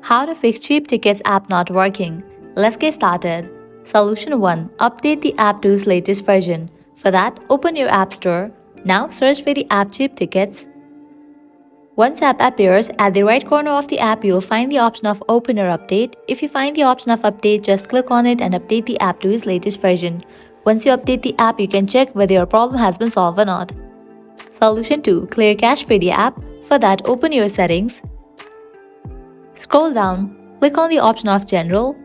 How to fix CheapTickets app not working. Let's get started. Solution 1. Update the app to its latest version. For that, open your App Store. Now search for the app CheapTickets. Once app appears, at the right corner of the app you will find the option of Open or Update. If you find the option of Update, just click on it and update the app to its latest version. Once you update the app, you can check whether your problem has been solved or not. Solution 2. Clear cache for the app. For that, open your settings. Scroll down, click on the option of General.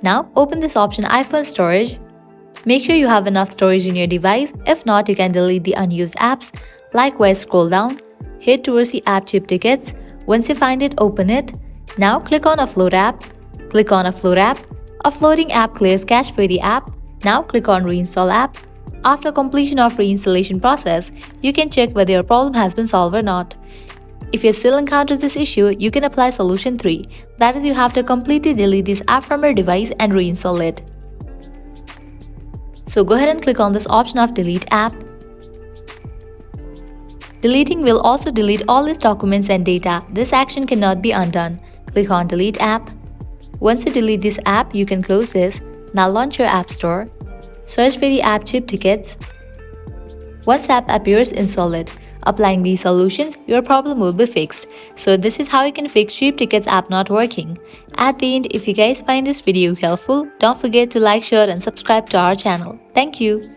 Now open this option iPhone Storage. Make sure you have enough storage in your device. If not, you can delete the unused apps. Likewise, scroll down, head towards the app CheapTickets. Once you find it, open it. Now click on Offload app. Click on Offload app. Offloading app clears cache for the app. Now click on Reinstall app. After completion of reinstallation process, you can check whether your problem has been solved or not. If you still encounter this issue, you can apply solution 3. That is, you have to completely delete this app from your device and reinstall it. So go ahead and click on this option of Delete app. Deleting will also delete all these documents and data. This action cannot be undone. Click on Delete app. Once you delete this app, you can close this. Now launch your App Store. Search for the app CheapTickets. Once app appears, install it. Applying these solutions, your problem will be fixed. So this is how you can fix CheapTickets app not working. At the end, if you guys find this video helpful, don't forget to like, share and subscribe to our channel. Thank you.